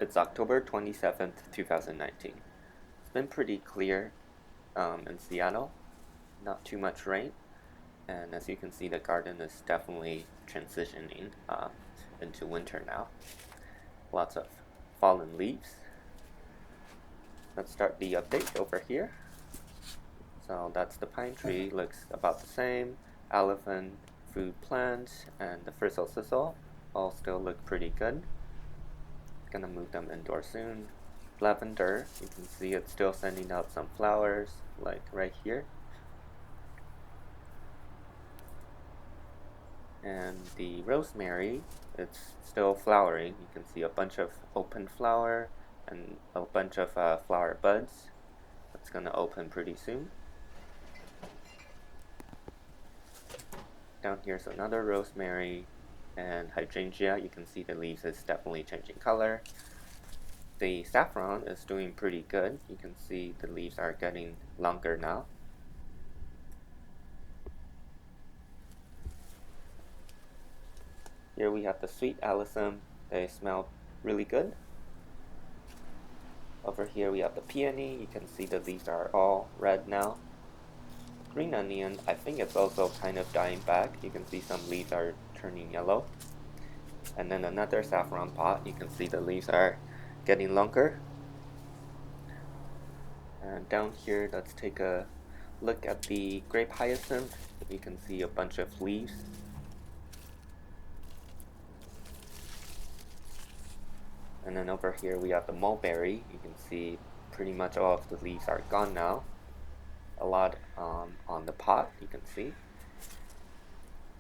It's October 27th, 2019. It's been pretty clear in Seattle, not too much rain, and as you can see, the garden is definitely transitioning into winter now. Lots of fallen leaves. Let's start the update over here. So that's the pine tree, looks about the same. Elephant, food plants, and the frizzle sizzle all still look pretty good. Gonna move them indoors soon. Lavender, you can see it's still sending out some flowers, like right here. And the rosemary, it's still flowering. You can see a bunch of open flower and a bunch of flower buds. It's gonna open pretty soon. Down here's another rosemary and hydrangea. You can see the leaves is definitely changing color. The saffron is doing pretty good. You can see the leaves are getting longer now. Here we have the sweet alyssum. They smell really good. Over here we have the peony. You can see the leaves are all red now. Green onion, I think it's also kind of dying back. You can see some leaves are turning yellow. And then another saffron pot. You can see the leaves are getting longer. And down here, let's take a look at the grape hyacinth. You can see a bunch of leaves. And then over here we have the mulberry. You can see pretty much all of the leaves are gone now. A lot on the pot, you can see.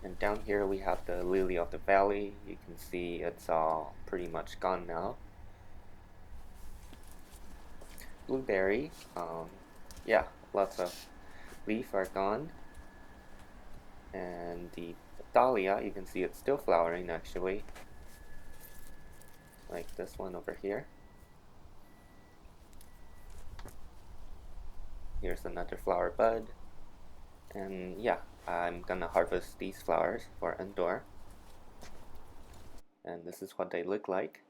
And down here we have the lily of the valley. You can see it's all pretty much gone now. Blueberry, yeah, lots of leaves are gone. And the dahlia, you can see it's still flowering actually, like this one over here. Here's another flower bud. And yeah, I'm gonna harvest these flowers for indoor. And this is what they look like.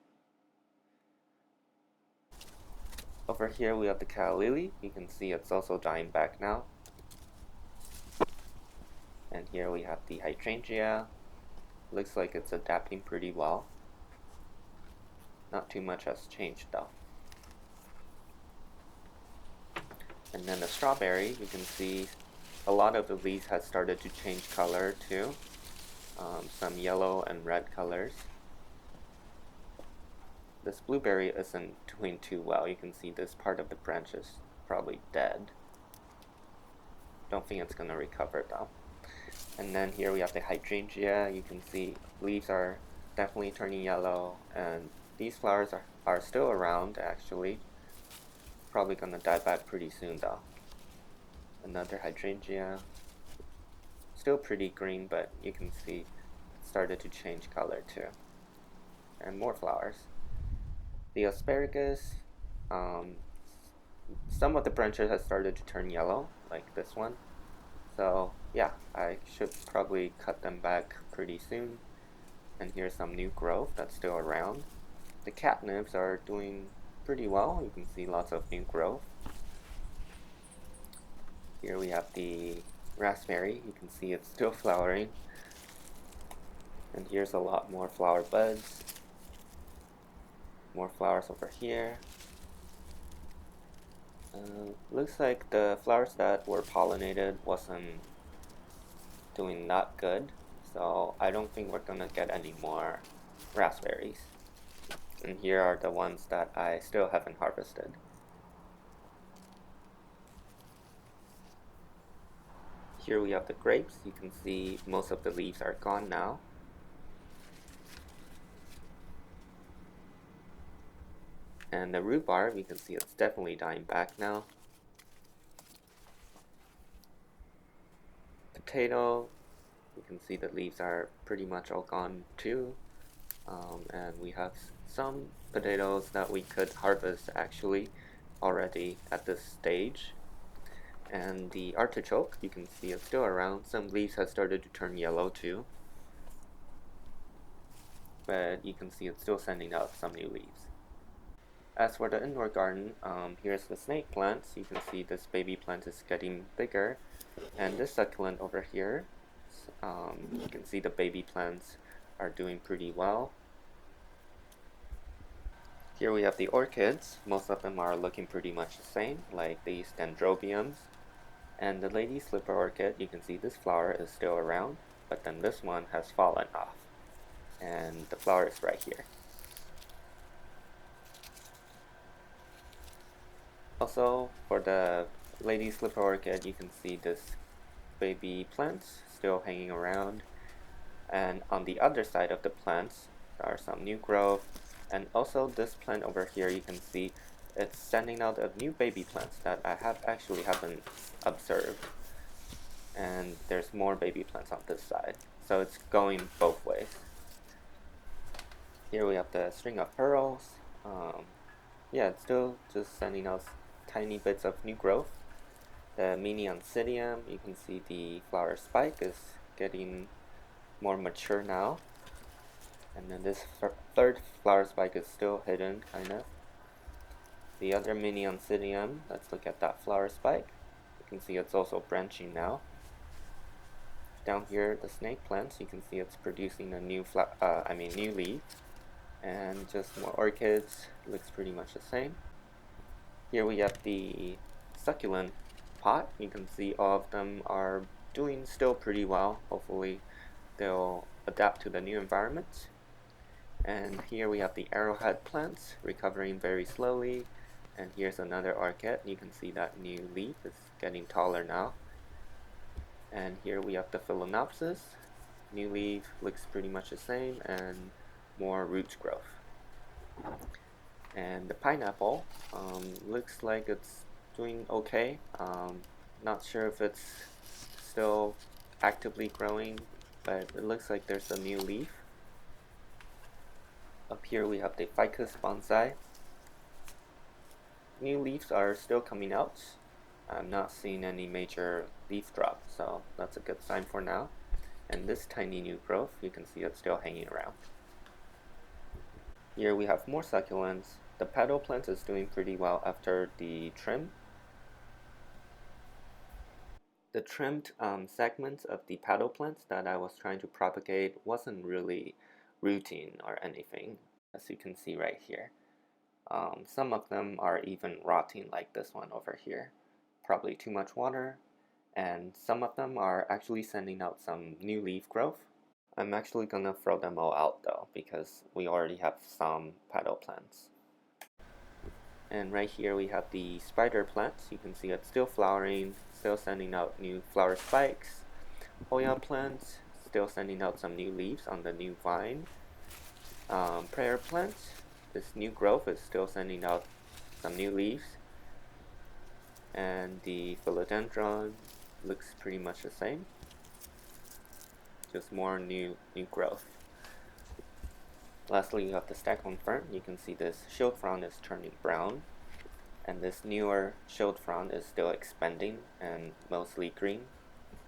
Over here we have the calla lily. You can see it's also dying back now. And here we have the hydrangea. Looks like it's adapting pretty well. Not too much has changed though. And then the strawberry, you can see a lot of the leaves has started to change color too. Some yellow and red colors. This blueberry isn't doing too well. You can see this part of the branch is probably dead. Don't think it's gonna recover though. And then here we have the hydrangea. You can see leaves are definitely turning yellow, and these flowers are still around actually. Probably gonna die back pretty soon though. Another hydrangea. Still pretty green, but you can see it started to change color too. And more flowers. The asparagus, some of the branches have started to turn yellow, like this one. So yeah, I should probably cut them back pretty soon. And here's some new growth that's still around. The catnips are doing pretty well. You can see lots of new growth. Here we have the raspberry. You can see it's still flowering. And here's a lot more flower buds. More flowers over here. Looks like the flowers that were pollinated wasn't doing that good, so I don't think we're gonna get any more raspberries. And here are the ones that I still haven't harvested. Here we have the grapes. You can see most of the leaves are gone now. And the rhubarb, you can see it's definitely dying back now. Potato, you can see the leaves are pretty much all gone too. And we have some potatoes that we could harvest actually already at this stage. And the artichoke, you can see it's still around. Some leaves have started to turn yellow too. But you can see it's still sending out some new leaves. As for the indoor garden, here's the snake plants. You can see this baby plant is getting bigger, and this succulent over here, you can see the baby plants are doing pretty well. Here we have the orchids. Most of them are looking pretty much the same, like these dendrobiums. And the lady slipper orchid, you can see this flower is still around, but then this one has fallen off. And the flower is right here. Also, for the lady slipper orchid, you can see this baby plants still hanging around. And on the other side of the plants, there are some new growth. And also this plant over here, you can see it's sending out new baby plants that I haven't observed. And there's more baby plants on this side. So it's going both ways. Here we have the string of pearls. Yeah, it's still just sending out tiny bits of new growth. The mini oncidium, you can see the flower spike is getting more mature now. And then this third flower spike is still hidden, kind of. The other mini oncidium, let's look at that flower spike. You can see it's also branching now. Down here, the snake plants, you can see it's producing a new new leaf. And just more orchids, looks pretty much the same. Here we have the succulent pot. You can see all of them are doing still pretty well. Hopefully they'll adapt to the new environment. And here we have the arrowhead plants recovering very slowly. And here's another orchid. You can see that new leaf is getting taller now. And here we have the phalaenopsis. New leaf looks pretty much the same, and more root growth. And the pineapple looks like it's doing okay. Not sure if it's still actively growing, but it looks like there's a new leaf. Up here we have the ficus bonsai. New leaves are still coming out. I'm not seeing any major leaf drop, so that's a good sign for now. And this tiny new growth, you can see it's still hanging around. Here we have more succulents. The petal plant is doing pretty well after the trim. The trimmed segments of the petal plants that I was trying to propagate wasn't really rooting or anything, as you can see right here. Some of them are even rotting, like this one over here. Probably too much water. And some of them are actually sending out some new leaf growth. I'm actually gonna throw them all out though, because we already have some petal plants. And right here we have the spider plants. You can see it's still flowering, still sending out new flower spikes. Hoya plants, still sending out some new leaves on the new vine. Prayer plants, this new growth is still sending out some new leaves. And the philodendron looks pretty much the same. Just more new growth. Lastly, you have the staghorn fern. You can see this shield frond is turning brown, and this newer shield frond is still expanding and mostly green.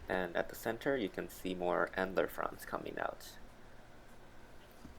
And at the center, you can see more antler fronds coming out.